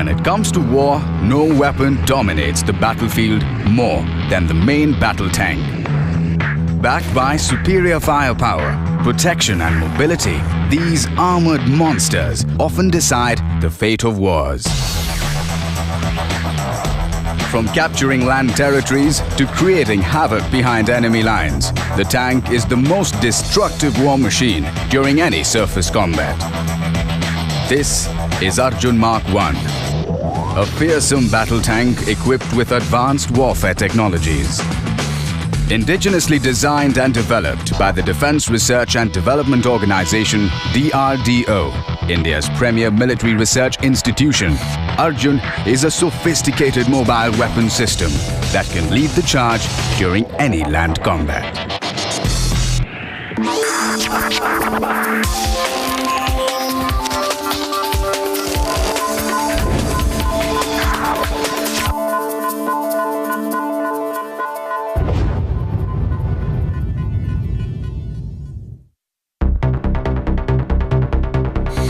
When it comes to war, no weapon dominates the battlefield more than the main battle tank. Backed by superior firepower, protection and mobility, these armored monsters often decide the fate of wars. From capturing land territories to creating havoc behind enemy lines, the tank is the most destructive war machine during any surface combat. This is Arjun Mark1, a fearsome battle tank equipped with advanced warfare technologies. Indigenously designed and developed by the Defense Research and Development Organization DRDO, India's premier military research institution, Arjun is a sophisticated mobile weapon system that can lead the charge during any land combat.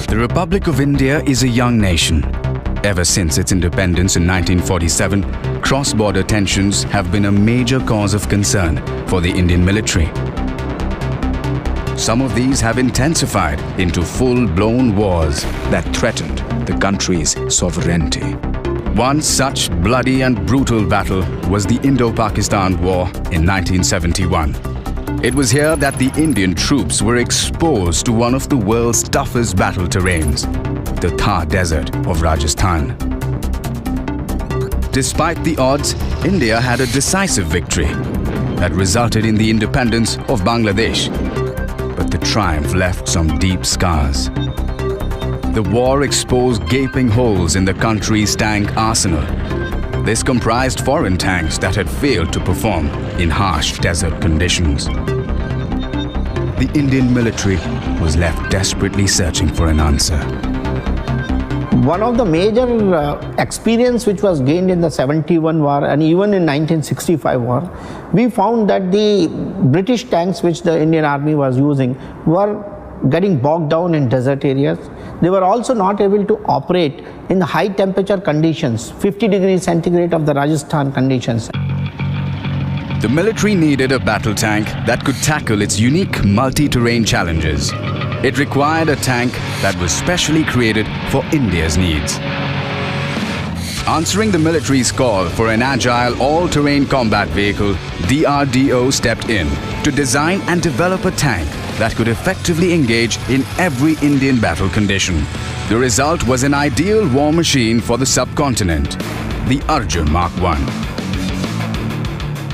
The Republic of India is a young nation. Ever since its independence in 1947, cross-border tensions have been a major cause of concern for the Indian military. Some of these have intensified into full-blown wars that threatened the country's sovereignty. One such bloody and brutal battle was the Indo-Pakistan War in 1971. It was here that the Indian troops were exposed to one of the world's toughest battle terrains, the Thar Desert of Rajasthan. Despite the odds, India had a decisive victory that resulted in the independence of Bangladesh. But the triumph left some deep scars. The war exposed gaping holes in the country's tank arsenal. This comprised foreign tanks that had failed to perform in harsh desert conditions. The Indian military was left desperately searching for an answer. One of the major experience which was gained in the 71 war and even in 1965 war, we found that the British tanks which the Indian Army was using were getting bogged down in desert areas. They were also not able to operate in the high temperature conditions, 50 degrees centigrade of the Rajasthan conditions. The military needed a battle tank that could tackle its unique multi-terrain challenges. It required a tank that was specially created for India's needs. Answering the military's call for an agile all-terrain combat vehicle, DRDO stepped in to design and develop a tank that could effectively engage in every Indian battle condition. The result was an ideal war machine for the subcontinent, the Arjun Mark1.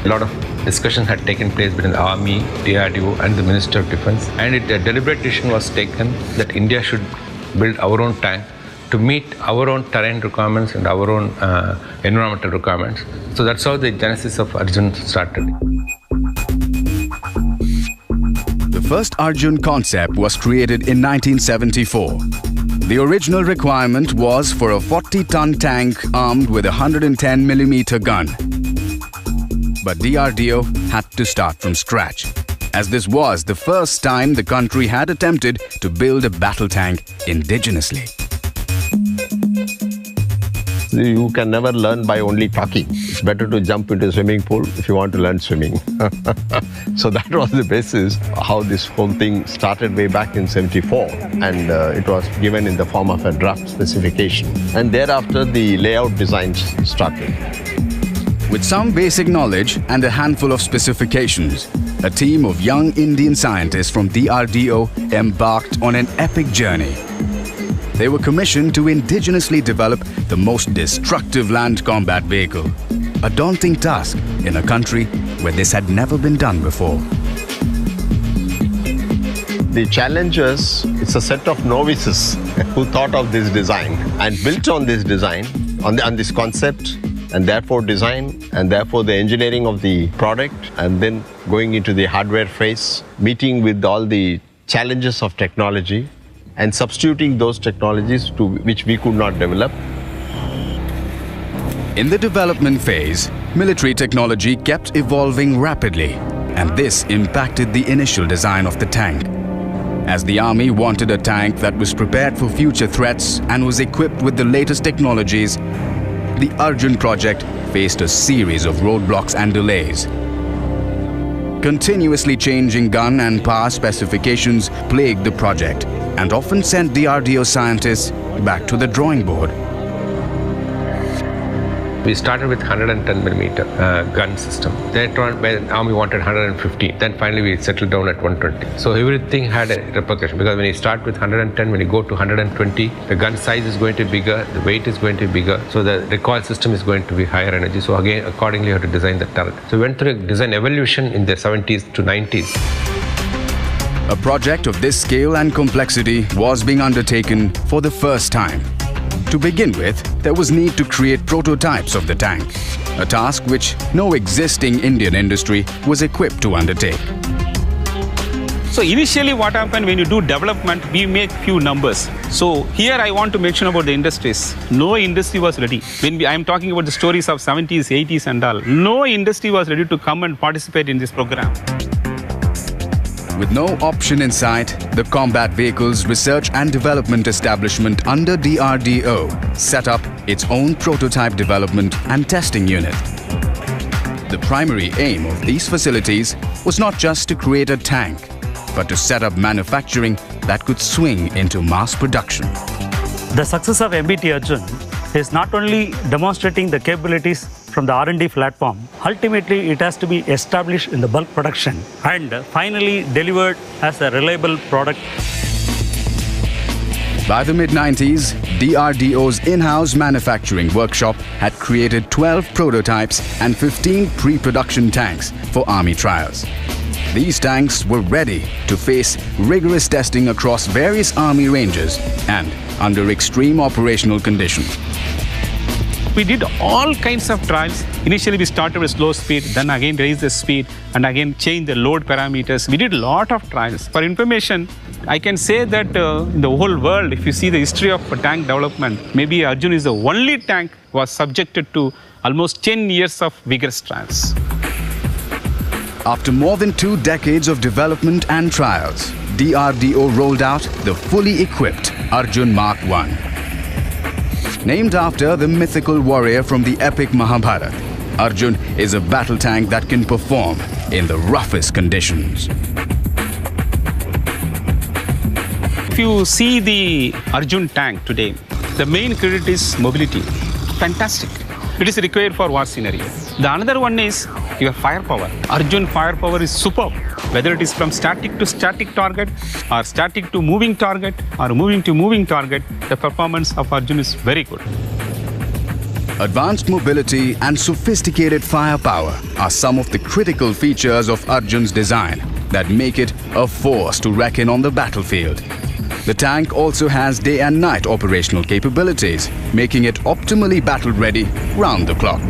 A lot of discussion had taken place between the Army, DRDO and the Minister of Defense, and a deliberate decision was taken that India should build our own tank to meet our own terrain requirements and our own environmental requirements. So that's how the genesis of Arjun started. The first Arjun concept was created in 1974. The original requirement was for a 40-ton tank armed with a 110mm gun. But DRDO had to start from scratch, as this was the first time the country had attempted to build a battle tank indigenously. You can never learn by only talking. It's better to jump into a swimming pool if you want to learn swimming. So that was the basis how this whole thing started way back in '74, and it was given in the form of a draft specification. And thereafter the layout designs started. With some basic knowledge and a handful of specifications, a team of young Indian scientists from DRDO embarked on an epic journey. They were commissioned to indigenously develop the most destructive land combat vehicle, a daunting task in a country where this had never been done before. The challengers, it's a set of novices who thought of this design and built on this design, on this concept, and therefore design, and therefore the engineering of the product, and then going into the hardware phase, meeting with all the challenges of technology, and substituting those technologies to which we could not develop. In the development phase, military technology kept evolving rapidly, and this impacted the initial design of the tank. As the army wanted a tank that was prepared for future threats and was equipped with the latest technologies, the Arjun project faced a series of roadblocks and delays. Continuously changing gun and power specifications plagued the project and often sent DRDO scientists back to the drawing board. We started with 110mm gun system. Later on, the army wanted 150. Then finally we settled down at 120. So everything had a repercussion, because when you start with 110, when you go to 120, the gun size is going to be bigger, the weight is going to be bigger, so the recoil system is going to be higher energy. So again, accordingly, you have to design the turret. So we went through a design evolution in the 70s to 90s. A project of this scale and complexity was being undertaken for the first time. To begin with, there was need to create prototypes of the tank, a task which no existing Indian industry was equipped to undertake. So initially what happened when you do development, we make few numbers. So here I want to mention about the industries. No industry was ready. I am talking about the stories of 70s, 80s and all. No industry was ready to come and participate in this program. With no option in sight, the Combat Vehicles Research and Development Establishment under DRDO set up its own prototype development and testing unit. The primary aim of these facilities was not just to create a tank, but to set up manufacturing that could swing into mass production. The success of MBT Arjun is not only demonstrating the capabilities from the R&D platform, ultimately it has to be established in the bulk production and finally delivered as a reliable product. By the mid-90s, DRDO's in-house manufacturing workshop had created 12 prototypes and 15 pre-production tanks for Army trials. These tanks were ready to face rigorous testing across various Army ranges and under extreme operational conditions. We did all kinds of trials. Initially, we started with slow speed, then again raised the speed, and again changed the load parameters. We did a lot of trials. For information, I can say that in the whole world, if you see the history of tank development, maybe Arjun is the only tank was subjected to almost 10 years of vigorous trials. After more than 2 decades of development and trials, DRDO rolled out the fully equipped Arjun Mark1. Named after the mythical warrior from the epic Mahabharata, Arjun is a battle tank that can perform in the roughest conditions. If you see the Arjun tank today, the main credit is mobility. Fantastic. It is required for war scenario. The another one is your firepower. Arjun firepower is superb. Whether it is from static to static target, or static to moving target, or moving to moving target, the performance of Arjun is very good. Advanced mobility and sophisticated firepower are some of the critical features of Arjun's design that make it a force to reckon on the battlefield. The tank also has day and night operational capabilities, making it optimally battle-ready round the clock.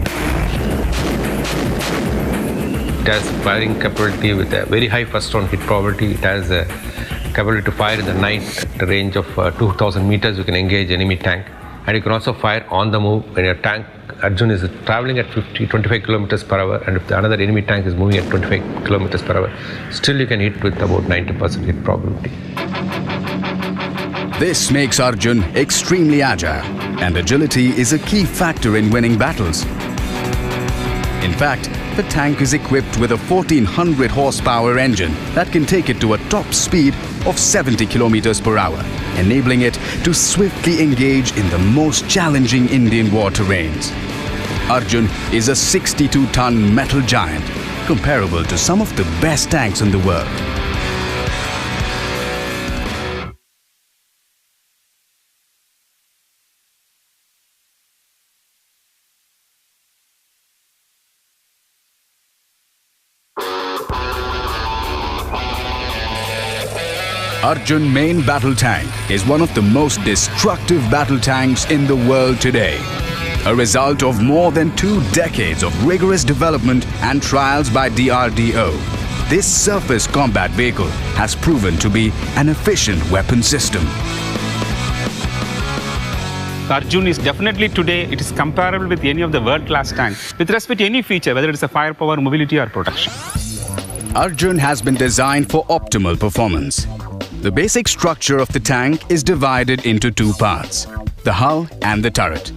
It has firing capability with a very high first-round hit probability. It has a capability to fire in the night at a range of 2,000 meters. You can engage enemy tank. And you can also fire on the move when your tank, Arjun, is traveling at 25 kilometers per hour, and if the another enemy tank is moving at 25 kilometers per hour, still you can hit with about 90% hit probability. This makes Arjun extremely agile, and agility is a key factor in winning battles. In fact, the tank is equipped with a 1400 horsepower engine that can take it to a top speed of 70 kilometers per hour, enabling it to swiftly engage in the most challenging Indian war terrains. Arjun is a 62-ton metal giant, comparable to some of the best tanks in the world. Arjun main battle tank is one of the most destructive battle tanks in the world today. A result of more than 2 decades of rigorous development and trials by DRDO, this surface combat vehicle has proven to be an efficient weapon system. Arjun is definitely today, it is comparable with any of the world-class tanks with respect to any feature, whether it is a firepower, mobility or protection. Arjun has been designed for optimal performance. The basic structure of the tank is divided into two parts, the hull and the turret.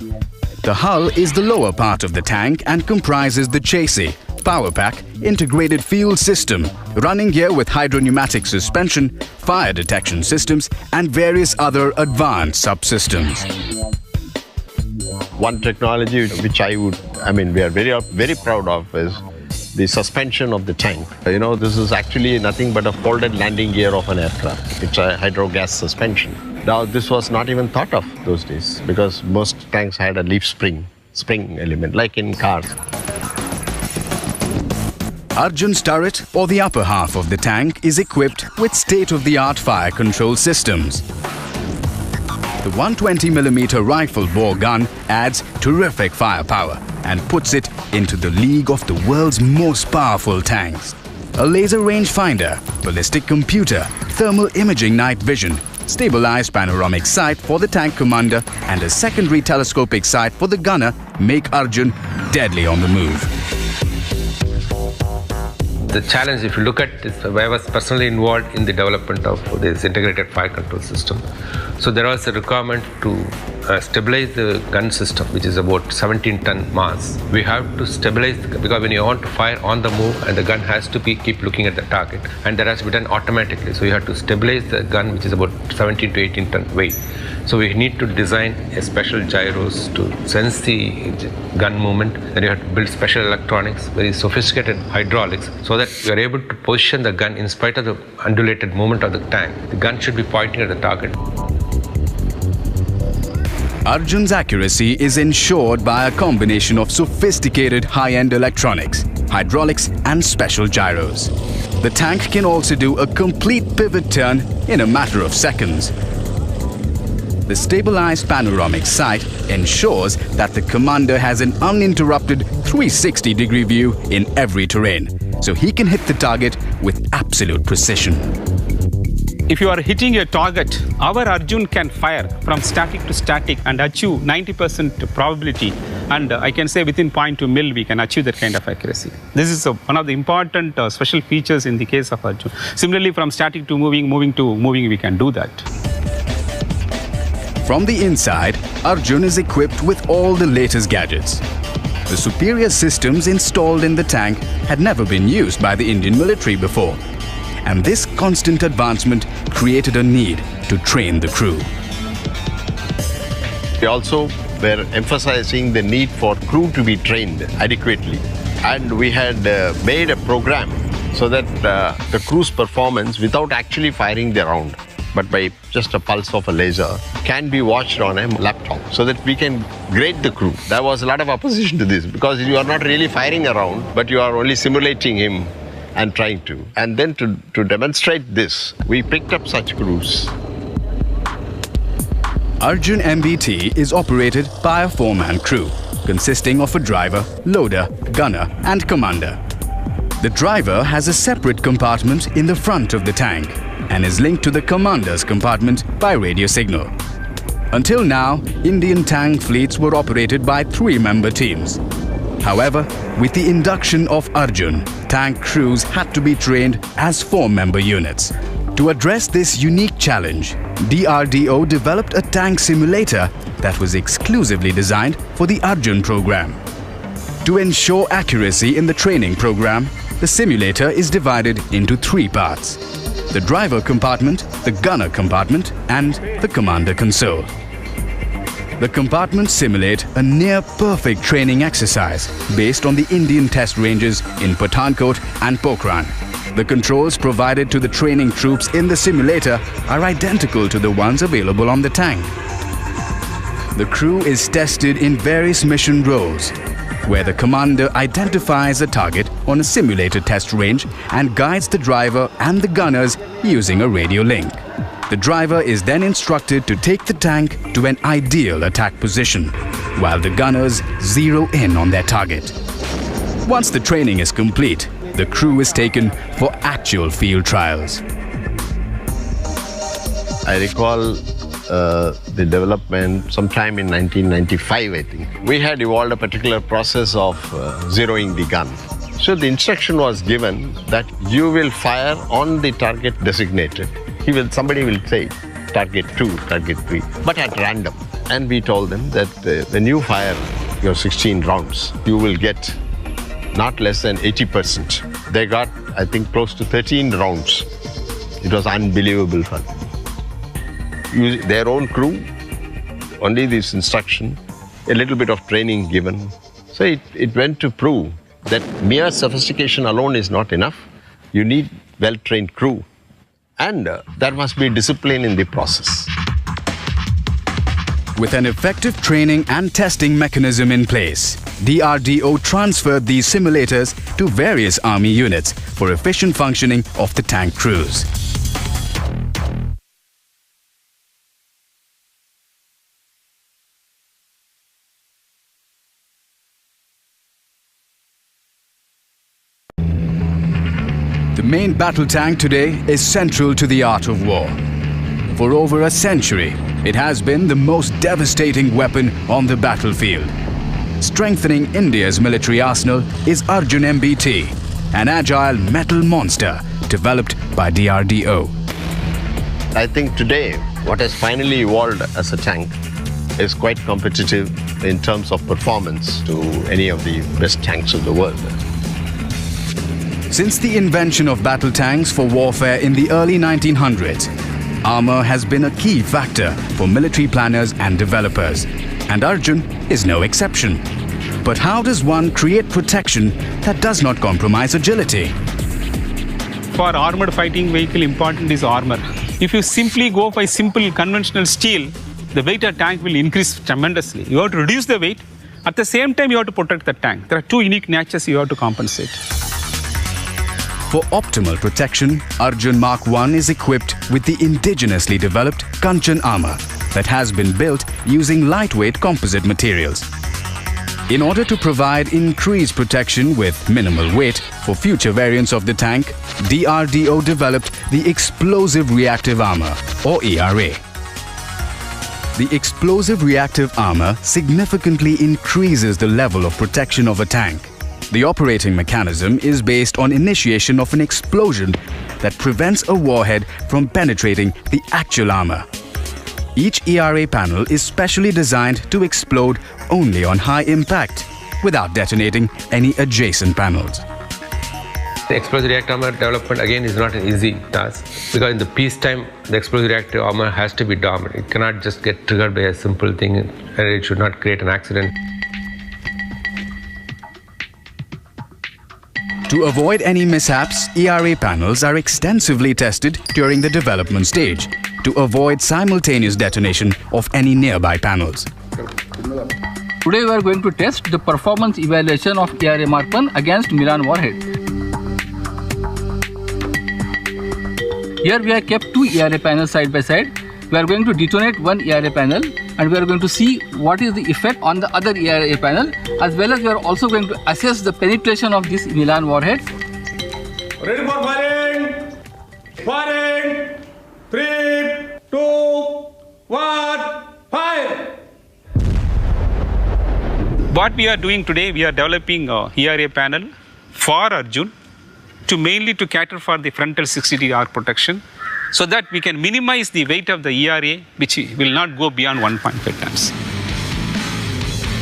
The hull is the lower part of the tank and comprises the chassis, power pack, integrated fuel system, running gear with hydropneumatic suspension, fire detection systems, and various other advanced subsystems. One technology which we are very proud of is the suspension of the tank. This is actually nothing but a folded landing gear of an aircraft. It's a hydrogas suspension. Now, this was not even thought of those days because most tanks had a leaf spring element, like in cars. Arjun's turret, or the upper half of the tank, is equipped with state-of-the-art fire control systems. The 120mm rifle bore gun adds terrific firepower and puts it into the league of the world's most powerful tanks. A laser rangefinder, ballistic computer, thermal imaging night vision, stabilized panoramic sight for the tank commander, and a secondary telescopic sight for the gunner make Arjun deadly on the move. The challenge, if you look at this, I was personally involved in the development of this integrated fire control system. So there was a requirement to stabilize the gun system, which is about 17-ton mass. We have to stabilize, because when you want to fire on the move, and the gun has to keep looking at the target, and that has to be done automatically. So you have to stabilize the gun, which is about 17 to 18-ton weight. So we need to design a special gyros to sense the gun movement. Then you have to build special electronics, very sophisticated hydraulics, so that you are able to position the gun in spite of the undulated movement of the tank. The gun should be pointing at the target. Arjun's accuracy is ensured by a combination of sophisticated high-end electronics, hydraulics, and special gyros. The tank can also do a complete pivot turn in a matter of seconds. The stabilized panoramic sight ensures that the commander has an uninterrupted 360-degree view in every terrain, so he can hit the target with absolute precision. If you are hitting a target, our Arjun can fire from static to static and achieve 90% probability. And I can say within 0.2 mil, we can achieve that kind of accuracy. This is one of the important special features in the case of Arjun. Similarly, from static to moving to moving, we can do that. From the inside, Arjun is equipped with all the latest gadgets. The superior systems installed in the tank had never been used by the Indian military before. And this constant advancement created a need to train the crew. We also were emphasizing the need for crew to be trained adequately. And we had made a program so that the crew's performance, without actually firing the round, but by just a pulse of a laser, can be watched on a laptop so that we can grade the crew. There was a lot of opposition to this because you are not really firing a round, but you are only simulating him and trying to. And then to demonstrate this, we picked up such crews. Arjun MBT is operated by a 4-man crew, consisting of a driver, loader, gunner, and commander. The driver has a separate compartment in the front of the tank and is linked to the commander's compartment by radio signal. Until now, Indian tank fleets were operated by 3-member teams. However, with the induction of Arjun, tank crews had to be trained as 4-member units. To address this unique challenge, DRDO developed a tank simulator that was exclusively designed for the Arjun program. To ensure accuracy in the training program, the simulator is divided into 3 parts: the driver compartment, the gunner compartment, and the commander console. The compartments simulate a near-perfect training exercise based on the Indian test ranges in Pathankot and Pokhran. The controls provided to the training troops in the simulator are identical to the ones available on the tank. The crew is tested in various mission roles, where the commander identifies a target on a simulated test range and guides the driver and the gunners using a radio link. The driver is then instructed to take the tank to an ideal attack position, while the gunners zero in on their target. Once the training is complete, the crew is taken for actual field trials. I recall the development sometime in 1995, I think. We had evolved a particular process of zeroing the gun. So the instruction was given that you will fire on the target designated somebody will say, target 2, target 3, but at random. And we told them that when you fire your 16 rounds, you will get not less than 80%. They got, I think, close to 13 rounds. It was unbelievable fun. Their own crew, only this instruction, a little bit of training given. So it went to prove that mere sophistication alone is not enough. You need well-trained crew. And there must be discipline in the process. With an effective training and testing mechanism in place, DRDO transferred these simulators to various army units for efficient functioning of the tank crews. The main battle tank today is central to the art of war. For over a century, it has been the most devastating weapon on the battlefield. Strengthening India's military arsenal is Arjun MBT, an agile metal monster developed by DRDO. I think today, what has finally evolved as a tank is quite competitive in terms of performance to any of the best tanks of the world. Since the invention of battle tanks for warfare in the early 1900s, armor has been a key factor for military planners and developers, and Arjun is no exception. But how does one create protection that does not compromise agility? For armored fighting vehicle, important is armor. If you simply go by simple conventional steel, the weight of tank will increase tremendously. You have to reduce the weight. At the same time, you have to protect the tank. There are two unique natures you have to compensate. For optimal protection, Arjun Mark1 is equipped with the indigenously developed Kanchan armor that has been built using lightweight composite materials. In order to provide increased protection with minimal weight for future variants of the tank, DRDO developed the Explosive Reactive Armor, or ERA. The Explosive Reactive Armor significantly increases the level of protection of a tank. The operating mechanism is based on initiation of an explosion that prevents a warhead from penetrating the actual armor. Each ERA panel is specially designed to explode only on high impact, without detonating any adjacent panels. The explosive reactive armor development again is not an easy task, because in the peacetime, the explosive reactive armor has to be dormant. It cannot just get triggered by a simple thing, and it should not create an accident. To avoid any mishaps, ERA panels are extensively tested during the development stage to avoid simultaneous detonation of any nearby panels. Today we are going to test the performance evaluation of ERA Mark1 against Milan warhead. Here we have kept two ERA panels side by side. We are going to detonate one ERA panel and we are going to see what is the effect on the other ERA panel, as well as we are also going to assess the penetration of this Milan warhead. Ready for firing! Firing! 3, 2, 1, fire! What we are doing today, we are developing a ERA panel for Arjun mainly to cater for the frontal 60-degree arc protection, so that we can minimize the weight of the ERA, which will not go beyond 1.5 tons.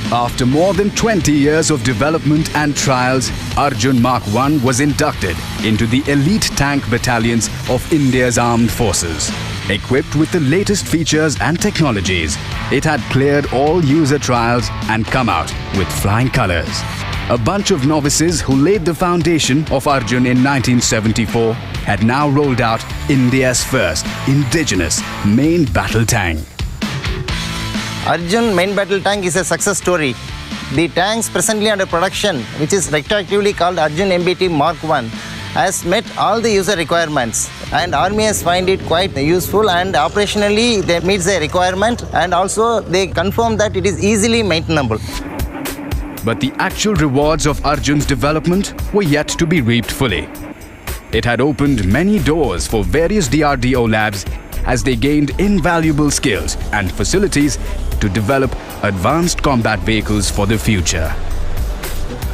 After more than 20 years of development and trials, Arjun Mark1 was inducted into the elite tank battalions of India's armed forces. Equipped with the latest features and technologies, it had cleared all user trials and come out with flying colors. A bunch of novices who laid the foundation of Arjun in 1974 had now rolled out India's first indigenous main battle tank. Arjun main battle tank is a success story. The tanks presently under production, which is retroactively called Arjun MBT Mark1, has met all the user requirements, and Army has found it quite useful, and operationally they meet the requirement, and also they confirm that it is easily maintainable. But the actual rewards of Arjun's development were yet to be reaped fully. It had opened many doors for various DRDO labs as they gained invaluable skills and facilities to develop advanced combat vehicles for the future.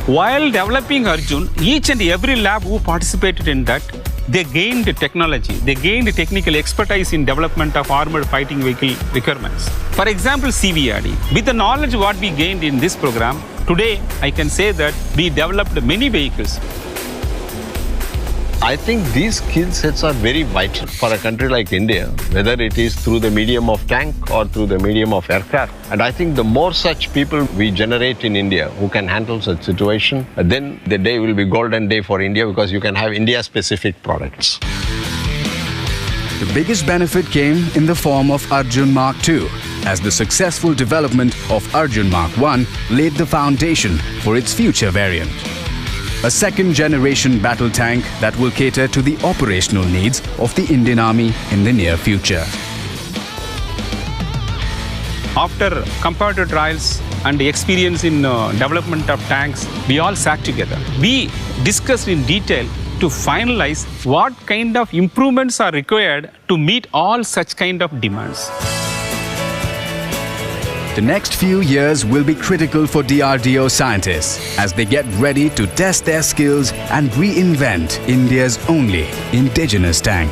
While developing Arjun, each and every lab who participated in that they gained technology, they gained technical expertise in development of armored fighting vehicle requirements. For example, CVRD. With the knowledge what we gained in this program, today I can say that we developed many vehicles. I think these skill sets are very vital for a country like India, whether it is through the medium of tank or through the medium of aircraft. And I think the more such people we generate in India who can handle such situation, then the day will be golden day for India, because you can have India-specific products. The biggest benefit came in the form of Arjun Mark2, as the successful development of Arjun Mark1 laid the foundation for its future variant. A second-generation battle tank that will cater to the operational needs of the Indian Army in the near future. After comparative trials and experience in development of tanks, we all sat together. We discussed in detail to finalize what kind of improvements are required to meet all such kind of demands. The next few years will be critical for DRDO scientists as they get ready to test their skills and reinvent India's only indigenous tank.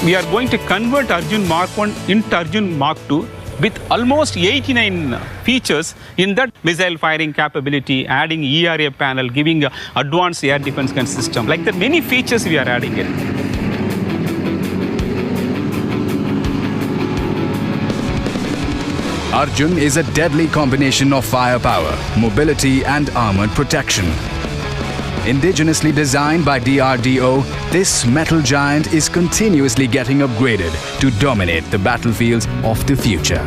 We are going to convert Arjun Mark1 into Arjun Mark2 with almost 89 features in that missile firing capability, adding ERA panel, giving advanced air defense system. Like that, many features we are adding it. Arjun is a deadly combination of firepower, mobility and armored protection. Indigenously designed by DRDO, this metal giant is continuously getting upgraded to dominate the battlefields of the future.